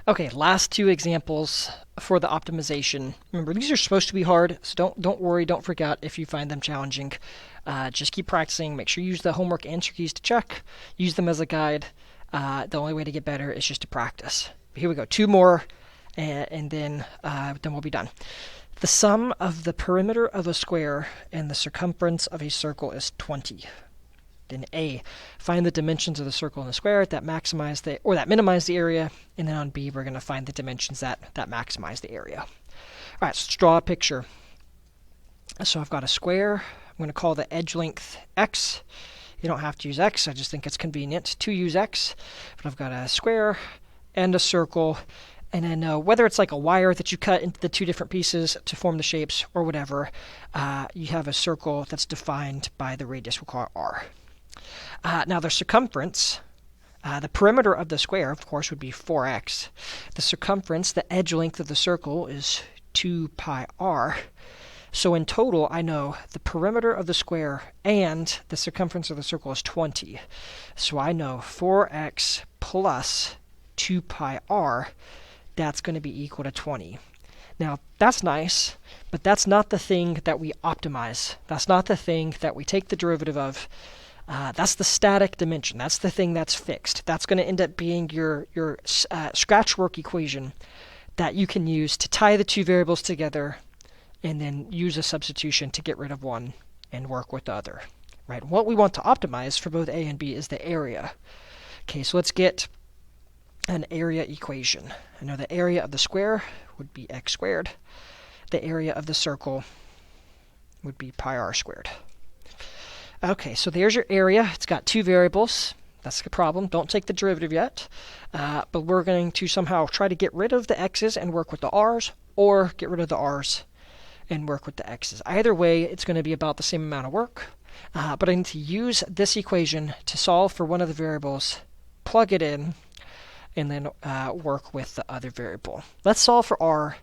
Okay, last two examples for the optimization. Remember, these are supposed to be hard, so don't worry, don't freak out if you find them challenging. Just keep practicing. Make sure you use the homework answer keys to check. Use them as a guide. The only way to get better is just to practice. But here we go. Two more, and then we'll be done. The sum of the perimeter of a square and the circumference of a circle is 20. Then A, find the dimensions of the circle and the square that minimize the area. And then on B, we're going to find the dimensions that maximize the area. All right, so let's draw a picture. So I've got a square. I'm going to call the edge length X. You don't have to use X. I just think it's convenient to use X. But I've got a square and a circle. And then whether it's like a wire that you cut into the two different pieces to form the shapes or whatever, you have a circle that's defined by the radius. We'll call it R. Now the circumference, the perimeter of the square, of course, would be 4x. The circumference, the edge length of the circle, is 2 pi r. So in total, I know the perimeter of the square and the circumference of the circle is 20. So I know 4x plus 2 pi r, that's going to be equal to 20. Now, that's nice, but that's not the thing that we optimize. That's not the thing that we take the derivative of. That's the static dimension. That's the thing that's fixed. That's going to end up being your scratch work equation that you can use to tie the two variables together and then use a substitution to get rid of one and work with the other. Right? What we want to optimize for both A and B is the area. Okay, so let's get an area equation. I know the area of the square would be x squared. The area of the circle would be pi r squared. Okay, so there's your area. It's got two variables. That's the problem. Don't take the derivative yet. But we're going to somehow try to get rid of the x's and work with the r's, or get rid of the r's and work with the x's. Either way, it's going to be about the same amount of work. But I need to use this equation to solve for one of the variables, plug it in, and then work with the other variable. Let's solve for r,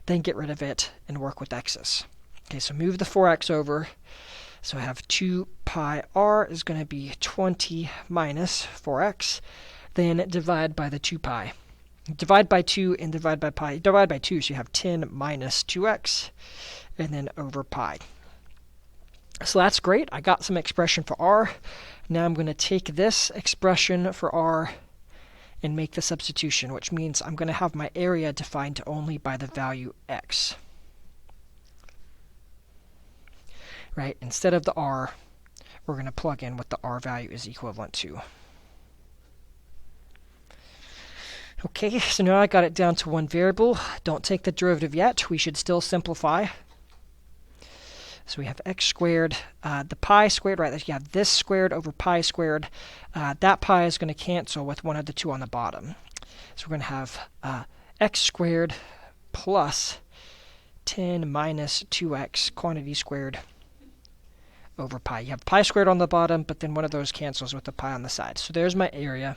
then get rid of it and work with x's. Okay, so move the 4x over. So I have 2 pi r is going to be 20 minus 4x. Then divide by the 2 pi. Divide by 2 and divide by pi. Divide by 2, so you have 10 minus 2x, and then over pi. So that's great. I got some expression for r. Now I'm going to take this expression for r and make the substitution, which means I'm going to have my area defined only by the value x. Right? Instead of the r, we're going to plug in what the r value is equivalent to. Okay, so now I got it down to one variable. Don't take the derivative yet. We should still simplify. So we have x squared, the pi squared, right? You have this squared over pi squared. That pi is going to cancel with one of the two on the bottom. So we're going to have x squared plus 10 minus 2x quantity squared over pi. You have pi squared on the bottom, but then one of those cancels with the pi on the side. So there's my area.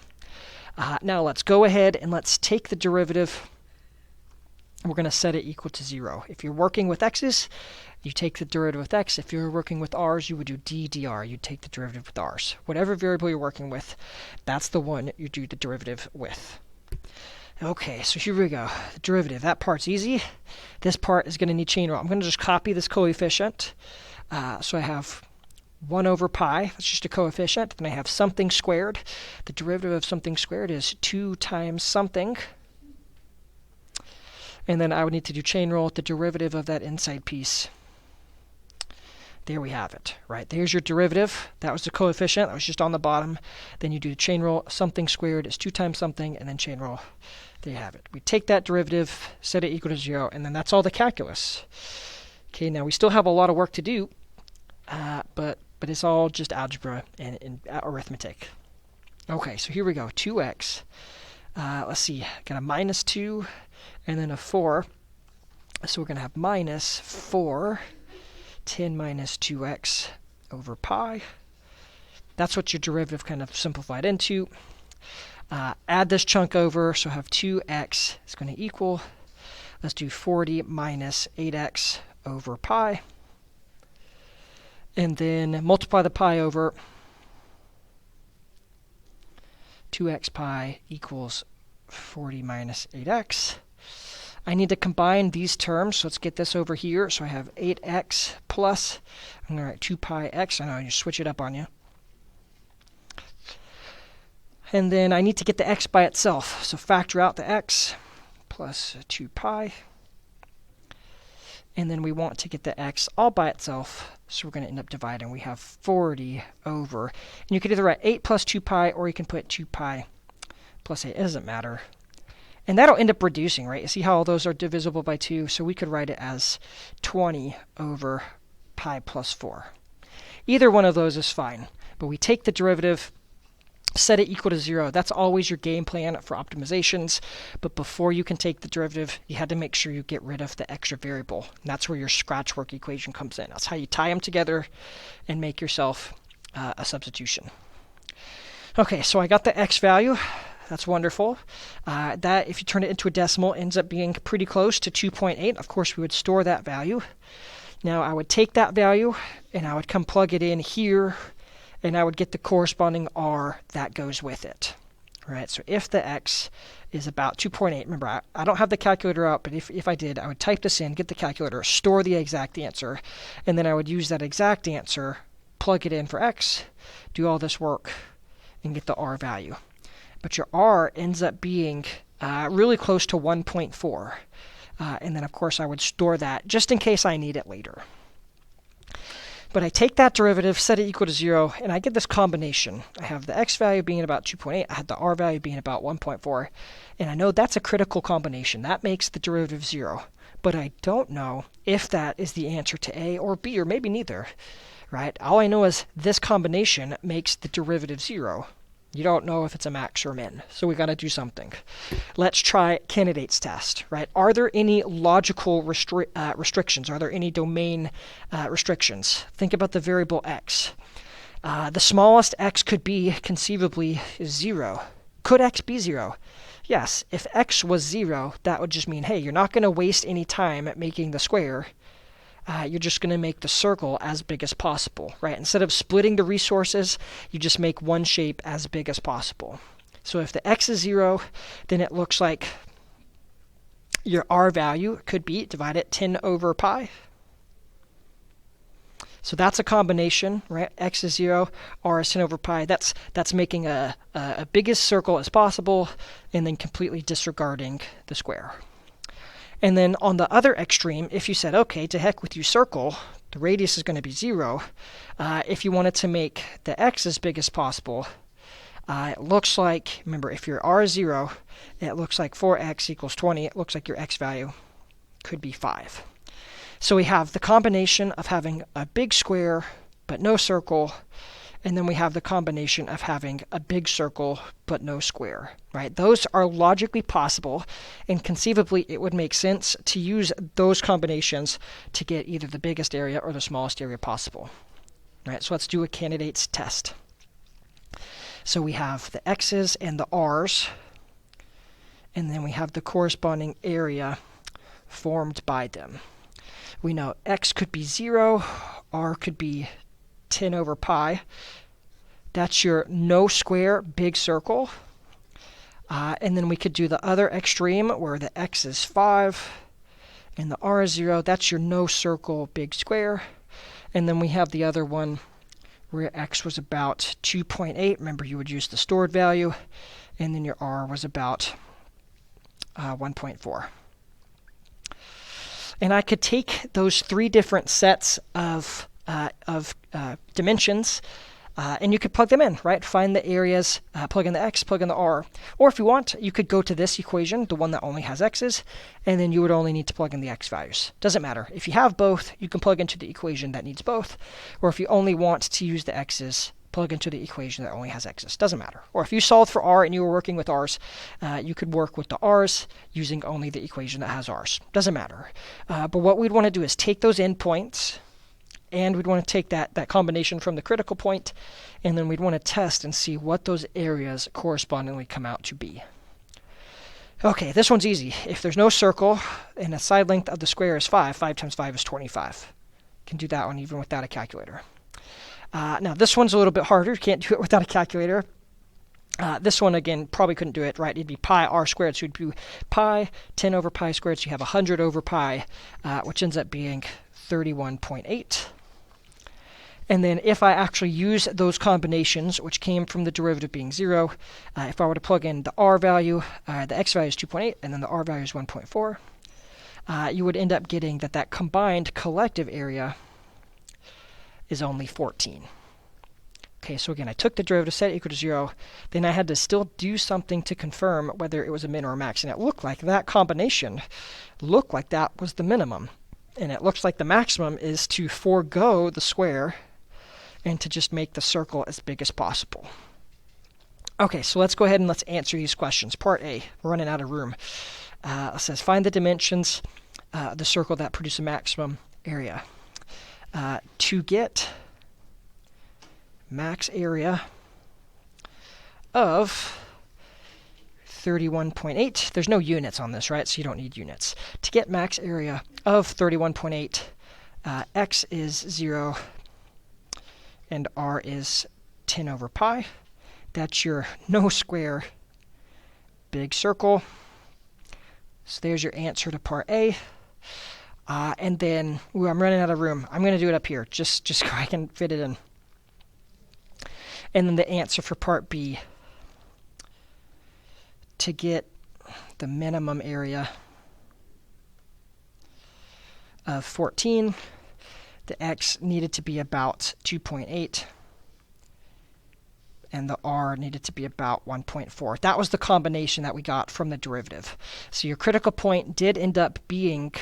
Now let's go ahead and let's take the derivative. We're going to set it equal to 0. If you're working with x's, you take the derivative with x. If you're working with r's, you would do d dr. You'd take the derivative with r's. Whatever variable you're working with, that's the one you do the derivative with. Okay, so here we go. The derivative, that part's easy. This part is going to need chain rule. I'm going to just copy this coefficient. So I have 1 over pi, that's just a coefficient. Then I have something squared. The derivative of something squared is 2 times something. And then I would need to do chain rule, the derivative of that inside piece. There we have it, right? There's your derivative. That was the coefficient. That was just on the bottom. Then you do chain rule, something squared is 2 times something, and then chain rule. There you have it. We take that derivative, set it equal to 0, and then that's all the calculus. Okay, now we still have a lot of work to do, but it's all just algebra and arithmetic. Okay, so here we go. 2x. Let's see. Got a minus 2 and then a 4. So we're going to have minus 4, 10 minus 2x over pi. That's what your derivative kind of simplified into. Add this chunk over, so I have 2x is going to equal. Let's do 40 minus 8x over pi. And then multiply the pi over. 2x pi equals 40 minus 8x. I need to combine these terms, so let's get this over here. So I have 8x plus, I'm going to write 2 pi x. I know I just switch it up on you. And then I need to get the x by itself. So factor out the x plus 2 pi. And then we want to get the x all by itself. So we're going to end up dividing. We have 40 over. And you could either write 8 plus 2 pi, or you can put 2 pi plus 8. It doesn't matter. And that'll end up reducing, right? You see how all those are divisible by 2? So we could write it as 20 over pi plus 4. Either one of those is fine. But we take the derivative, set it equal to 0. That's always your game plan for optimizations. But before you can take the derivative, you had to make sure you get rid of the extra variable. And that's where your scratch work equation comes in. That's how you tie them together and make yourself a substitution. Okay, so I got the x value. That's wonderful. That, if you turn it into a decimal, ends up being pretty close to 2.8. Of course, we would store that value. Now, I would take that value, and I would come plug it in here, and I would get the corresponding r that goes with it. All right, so if the x is about 2.8, remember, I don't have the calculator out, but if I did, I would type this in, get the calculator, store the exact answer, and then I would use that exact answer, plug it in for x, do all this work, and get the r value. But your r ends up being really close to 1.4. And then, of course, I would store that just in case I need it later. But I take that derivative, set it equal to 0, and I get this combination. I have the x value being about 2.8. I had the r value being about 1.4. And I know that's a critical combination. That makes the derivative 0. But I don't know if that is the answer to A or B, or maybe neither. Right? All I know is this combination makes the derivative 0. You don't know if it's a max or min, so we got to do something. Let's try candidates test, right? Are there any logical restrictions? Are there any domain restrictions? Think about the variable x. The smallest x could be, conceivably, 0. Could x be 0? Yes, if x was 0, that would just mean, hey, you're not going to waste any time at making the square. You're just going to make the circle as big as possible, right? Instead of splitting the resources, you just make one shape as big as possible. So if the x is 0, then it looks like your r value could be, divide it, 10 over pi. So that's a combination, right? X is 0, r is 10 over pi. That's making a biggest circle as possible, and then completely disregarding the square. And then on the other extreme, if you said, okay, to heck with you circle, the radius is going to be 0. If you wanted to make the x as big as possible, it looks like, remember, if your r is 0, it looks like 4x equals 20. It looks like your x value could be 5. So we have the combination of having a big square but no circle, and then we have the combination of having a big circle but no square, right? Those are logically possible, and conceivably it would make sense to use those combinations to get either the biggest area or the smallest area possible. Right, so let's do a candidates test. So we have the x's and the r's, and then we have the corresponding area formed by them. We know x could be 0, r could be 10 over pi. That's your no square big circle. And then we could do the other extreme where the x is 5 and the r is 0. That's your no circle big square. And then we have the other one where x was about 2.8. Remember, you would use the stored value. And then your r was about 1.4. And I could take those three different sets of dimensions, and you could plug them in, right? Find the areas, plug in the x, plug in the r. Or if you want, you could go to this equation, the one that only has x's, and then you would only need to plug in the x values. Doesn't matter. If you have both, you can plug into the equation that needs both. Or if you only want to use the x's, plug into the equation that only has x's. Doesn't matter. Or if you solved for r and you were working with r's, you could work with the r's using only the equation that has r's. Doesn't matter. But what we'd want to do is take those endpoints, and we'd want to take that combination from the critical point, and then we'd want to test and see what those areas correspondingly come out to be. Okay, this one's easy. If there's no circle and the side length of the square is 5, 5 times 5 is 25. You can do that one even without a calculator. Now, this one's a little bit harder. You can't do it without a calculator. This one, again, probably couldn't do it, right? It'd be pi r squared, so it'd be pi 10 over pi squared, so you have 100 over pi, which ends up being 31.8. And then if I actually use those combinations, which came from the derivative being 0, if I were to plug in the r value, the x value is 2.8, and then the r value is 1.4, you would end up getting that combined collective area is only 14. Okay, so again, I took the derivative, set it equal to 0, then I had to still do something to confirm whether it was a min or a max, and it looked like that combination looked like that was the minimum. And it looks like the maximum is to forego the square and to just make the circle as big as possible. Okay, so let's go ahead and let's answer these questions. Part A, we're running out of room. It says, find the dimensions, the circle that produce a maximum area. To get max area of 31.8. There's no units on this, right? So you don't need units. To get max area of 31.8, x is 0 and r is 10 over pi. That's your no square big circle. So there's your answer to part A. And then, I'm running out of room. I'm going to do it up here, just so I can fit it in. And then the answer for part B, to get the minimum area of 14, the x needed to be about 2.8, and the r needed to be about 1.4. That was the combination that we got from the derivative. So your critical point did end up being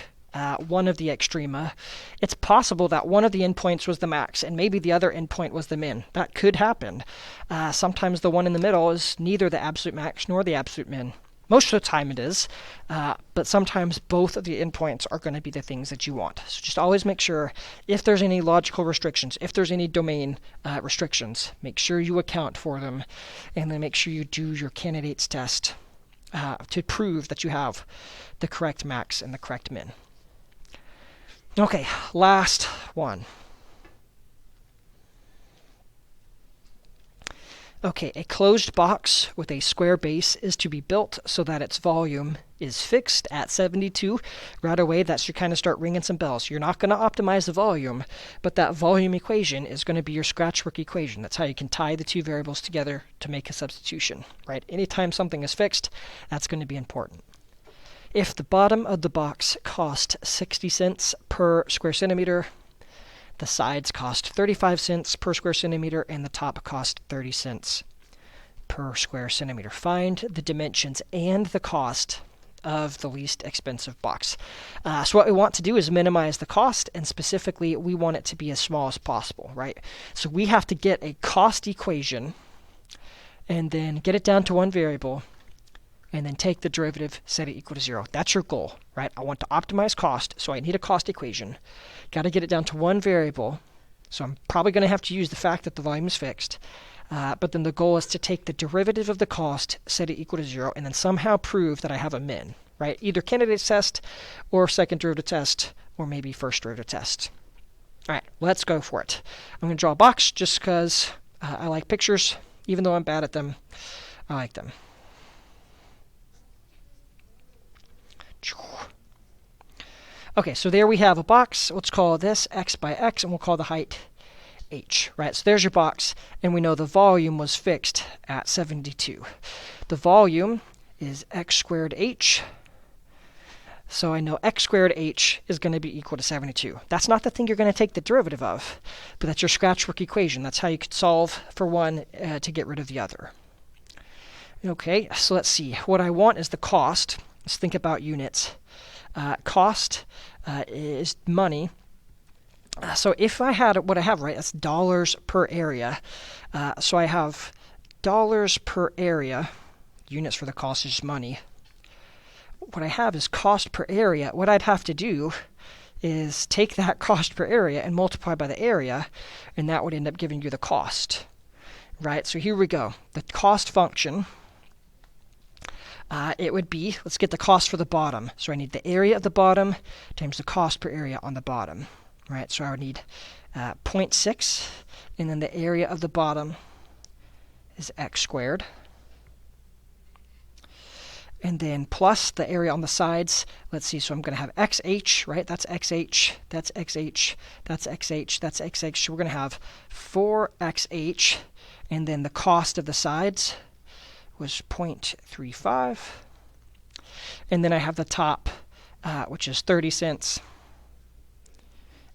one of the extrema. It's possible that one of the endpoints was the max, and maybe the other endpoint was the min. That could happen. Sometimes the one in the middle is neither the absolute max nor the absolute min. Most of the time it is, but sometimes both of the endpoints are going to be the things that you want. So just always make sure, if there's any logical restrictions, if there's any domain restrictions, make sure you account for them, and then make sure you do your candidates test to prove that you have the correct max and the correct min. Okay, last one. Okay, a closed box with a square base is to be built so that its volume is fixed at 72. Right away, that should kind of start ringing some bells. You're not going to optimize the volume, but that volume equation is going to be your scratchwork equation. That's how you can tie the two variables together to make a substitution, right? Anytime something is fixed, that's going to be important. If the bottom of the box cost 60 cents per square centimeter, the sides cost 35 cents per square centimeter, and the top cost 30 cents per square centimeter. Find the dimensions and the cost of the least expensive box. So what we want to do is minimize the cost, and specifically, we want it to be as small as possible, right? So we have to get a cost equation, and then get it down to one variable, and then take the derivative, set it equal to 0. That's your goal, right? I want to optimize cost, so I need a cost equation. Got to get it down to one variable, so I'm probably going to have to use the fact that the volume is fixed. But then the goal is to take the derivative of the cost, set it equal to 0, and then somehow prove that I have a min, right? Either candidates test, or second derivative test, or maybe first derivative test. All right, let's go for it. I'm going to draw a box just because I like pictures. Even though I'm bad at them, I like them. Okay, so there we have a box. Let's call this x by x, and we'll call the height h, right? So there's your box, and we know the volume was fixed at 72. The volume is x squared h, so I know x squared h is going to be equal to 72. That's not the thing you're going to take the derivative of, but that's your scratchwork equation. That's how you could solve for one to get rid of the other. Okay, so let's see. What I want is the cost. Let's think about units. Cost is money. So if I had what I have, right, that's dollars per area. So I have dollars per area. Units for the cost is just money. What I have is cost per area. What I'd have to do is take that cost per area and multiply by the area, and that would end up giving you the cost, right? So here we go. The cost function, it would be, let's get the cost for the bottom. So I need the area of the bottom times the cost per area on the bottom, right? So I would need 0.6, and then the area of the bottom is x squared. and then plus the area on the sides. Let's see, so I'm going to have xh, right? That's xh, that's xh, that's xh, that's xh. So we're going to have 4xh, and then the cost of the sides was 0.35. And then I have the top, which is 30 cents,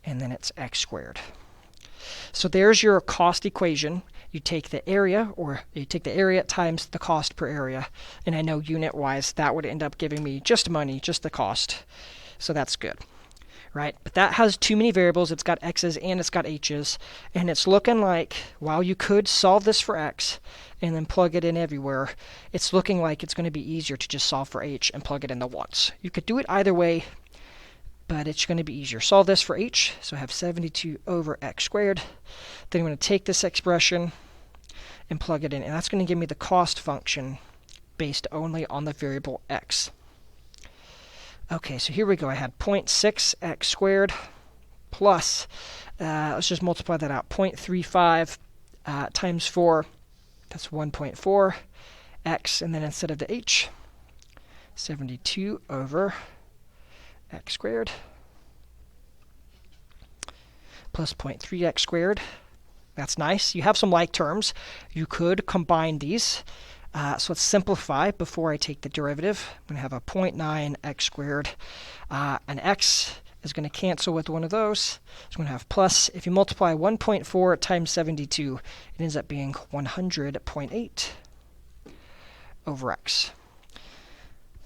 and then it's x squared. So there's your cost equation. You take the area, or you take the area times the cost per area. And I know unit-wise, that would end up giving me just money, just the cost. So that's good, right? But that has too many variables. It's got x's and it's got h's. And it's looking like, while you could solve this for x and then plug it in everywhere, it's looking like it's going to be easier to just solve for h and plug it in the once. You could do it either way, but it's going to be easier. Solve this for h, so I have 72 over x squared. Then I'm going to take this expression and plug it in, and that's going to give me the cost function based only on the variable x. Okay, so here we go. I had 0.6 x squared plus, let's just multiply that out, 0.35 times 4, that's 1.4 x, and then instead of the h, 72 over x squared plus 0.3x squared. That's nice. You have some like terms. You could combine these. So let's simplify before I take the derivative. I'm going to have a 0.9x squared. An x is going to cancel with one of those. So I'm going to have plus. If you multiply 1.4 times 72, it ends up being 100.8 over x.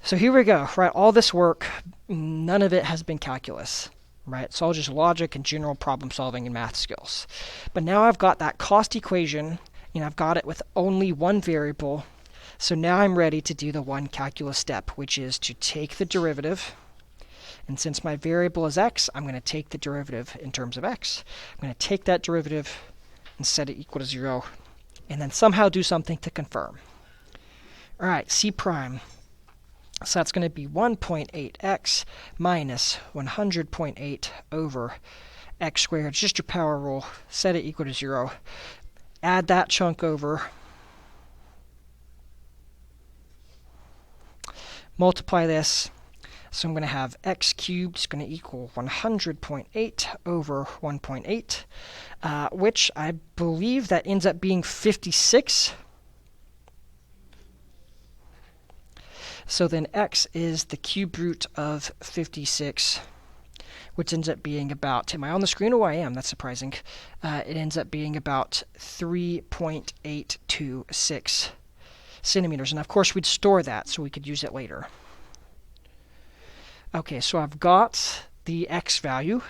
So here we go, right? All this work, none of it has been calculus, right? It's all just logic and general problem solving and math skills. But now I've got that cost equation, and I've got it with only one variable. So now I'm ready to do the one calculus step, which is to take the derivative. And since my variable is x, I'm going to take the derivative in terms of x. I'm going to take that derivative and set it equal to 0, and then somehow do something to confirm. All right, c prime. So that's going to be 1.8x minus 100.8 over x squared. It's just your power rule. Set it equal to 0. Add that chunk over. Multiply this. So I'm going to have x cubed is going to equal 100.8 over 1.8, which I believe that ends up being 56. So then x is the cube root of 56, which ends up being about, am I on the screen? Oh, I am. That's surprising. It ends up being about 3.826 centimeters. And of course, we'd store that so we could use it later. Okay, so I've got the x value.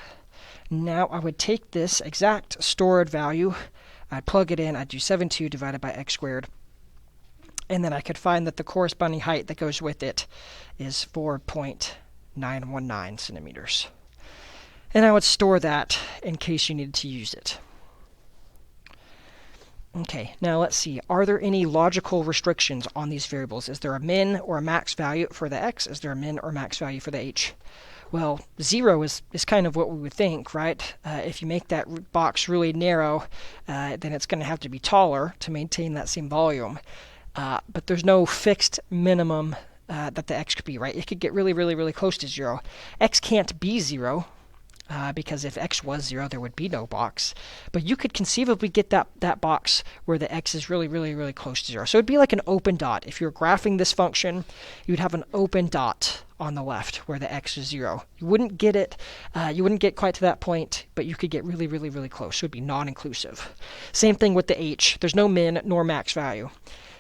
Now I would take this exact stored value, I'd plug it in, I'd do 72 divided by x squared. And then I could find that the corresponding height that goes with it is 4.919 centimeters. And I would store that in case you needed to use it. Okay, now let's see. Are there any logical restrictions on these variables? Is there a min or a max value for the x? Is there a min or max value for the h? Well, 0 is kind of what we would think, right? If you make that box really narrow, then it's going to have to be taller to maintain that same volume. But there's no fixed minimum that the x could be, right? It could get really, really, really close to 0. X can't be 0, because if x was 0, there would be no box. But you could conceivably get that box where the x is really, really, really close to 0. So it'd be like an open dot. If you're graphing this function, you'd have an open dot on the left where the x is 0. You wouldn't get it, you wouldn't get quite to that point, but you could get really, really, really close. So it'd be non-inclusive. Same thing with the h. There's no min nor max value.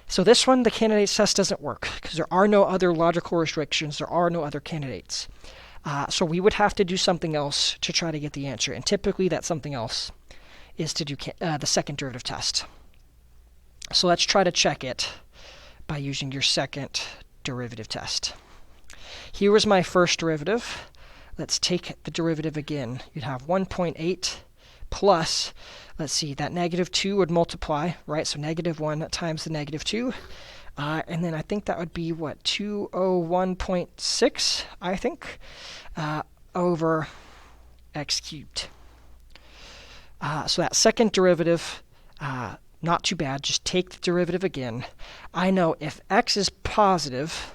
So this one, the candidates test doesn't work because there are no other logical restrictions. There are no other candidates. So we would have to do something else to try to get the answer. And typically that something else is to do the second derivative test. So let's try to check it by using your second derivative test. Here was my first derivative. Let's take the derivative again. You'd have 1.8 plus, let's see, that negative 2 would multiply, right? So negative 1 times the negative 2. And then I think that would be, what, 201.6, I think, over x cubed. So that second derivative, not too bad. Just take the derivative again. I know if x is positive,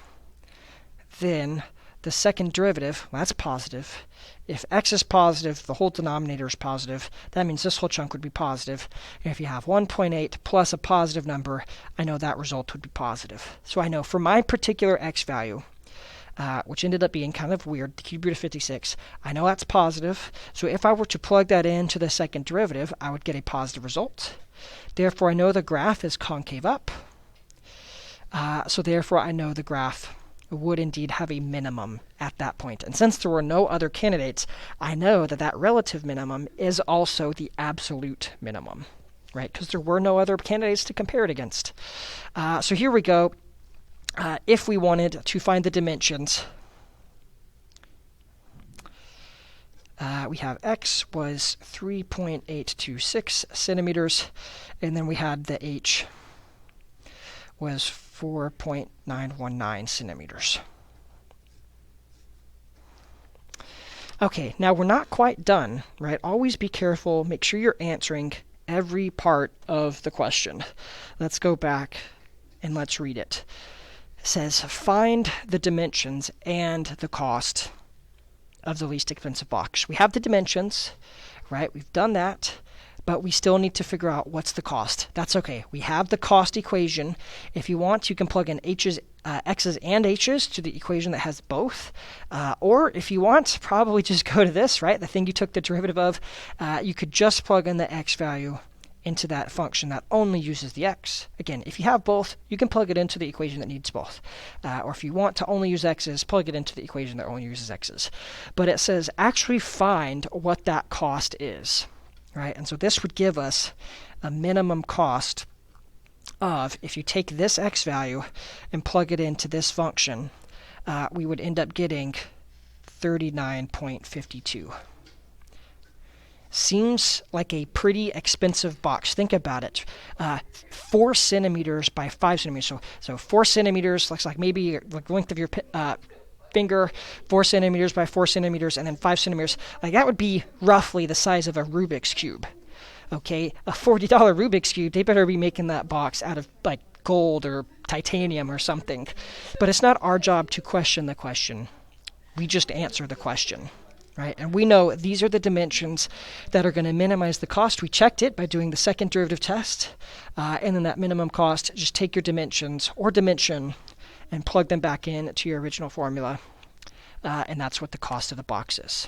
then the second derivative, well, that's positive. If x is positive, the whole denominator is positive. That means this whole chunk would be positive. And if you have 1.8 plus a positive number, I know that result would be positive. So I know for my particular x value, which ended up being kind of weird, the cube root of 56, I know that's positive. So if I were to plug that into the second derivative, I would get a positive result. Therefore, I know the graph is concave up. So therefore, I know the graph would indeed have a minimum at that point. And since there were no other candidates, I know that that relative minimum is also the absolute minimum, right? Because there were no other candidates to compare it against. So here we go. If we wanted to find the dimensions, we have x was 3.826 centimeters, and then we had the h was 4.919 centimeters. Okay, now we're not quite done, right? Always be careful. Make sure you're answering every part of the question. Let's go back and let's read it. It says, find the dimensions and the cost of the least expensive box. We have the dimensions, right? We've done that. But we still need to figure out what's the cost. That's okay. We have the cost equation. If you want, you can plug in x's and h's to the equation that has both. Or if you want, probably just go to this, right? The thing you took the derivative of. You could just plug in the x value into that function that only uses the x. Again, if you have both, you can plug it into the equation that needs both. Or if you want to only use x's, plug it into the equation that only uses x's. But it says actually find what that cost is. Right, and so this would give us a minimum cost of, if you take this x value and plug it into this function, we would end up getting 39.52. Seems like a pretty expensive box. Think about it. 4 centimeters by 5 centimeters. So 4 centimeters looks like maybe the length of your finger, 4 centimeters by 4 centimeters, and then 5 centimeters. Like that would be roughly the size of a Rubik's Cube. Okay, a $40 Rubik's Cube, they better be making that box out of like gold or titanium or something. But it's not our job to question the question. We just answer the question, right? And we know these are the dimensions that are going to minimize the cost. We checked it by doing the second derivative test. And then that minimum cost, just take your dimensions or dimension and plug them back in to your original formula. And that's what the cost of the box is.